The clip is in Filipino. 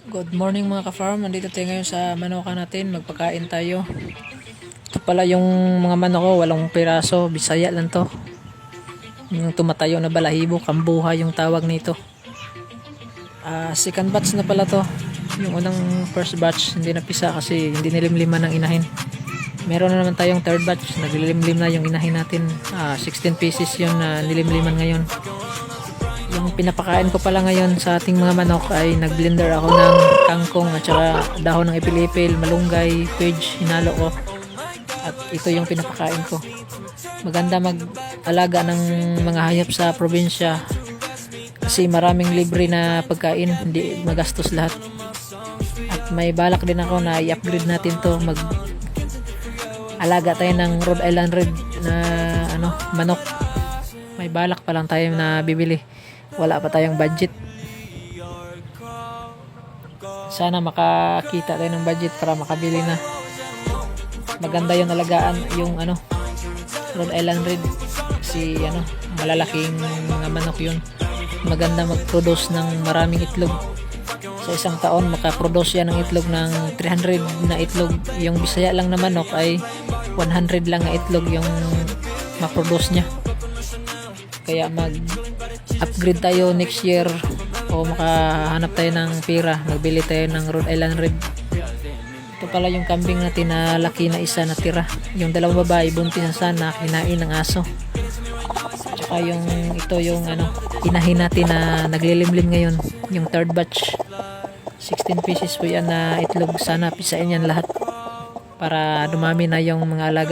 Good morning mga ka-farm. Nandito tayo ngayon sa manoka natin. Magpakain tayo. Ito pala yung mga manok ko. 8 piraso. Bisaya lang to. Yung tumatayo na balahibo. Kambuha yung tawag nito. Second batch na pala to. Yung unang first batch hindi napisa kasi hindi nilimliman ng inahin. Meron na naman tayong third batch. Naglilimlim na yung inahin natin. 16 pieces yun na nilimliman ngayon. Yung pinapakain ko pala ngayon sa ating mga manok ay nagblender ako ng kangkong at saka dahon ng ipilipil, malunggay, page, hinalo ko. At ito yung pinapakain ko. Maganda mag-alaga ng mga hayop sa probinsya kasi maraming libre na pagkain, hindi magastos lahat. At may balak din ako na i-upgrade natin to, mag-alaga tayo ng Rhode Island Red na manok. May balak pa lang tayo na bibili. Wala pa tayong budget. Sana makakita tayo ng budget para makabili na. Maganda yung alagaan yung Rhode Island Red kasi malalaking mga manok yun. Maganda mag-produce ng maraming itlog. Sa isang taon makaproduce yan ng itlog ng 300 na itlog. Yung Bisaya lang na manok ay 100 lang na itlog yung maproduce niya. Kaya mag-upgrade tayo next year o makahanap tayo ng pira, magbili tayo ng Rhode Island Red. Ito pala yung kambing natin na laki na isa na tira. Yung dalawang babae buntis na sana kinain ng aso. Tsaka yung inahin natin na naglilimlim ngayon, yung third batch. 16 pieces po yan na itlog. Sana pisain yan lahat para dumami na yung mga alaga.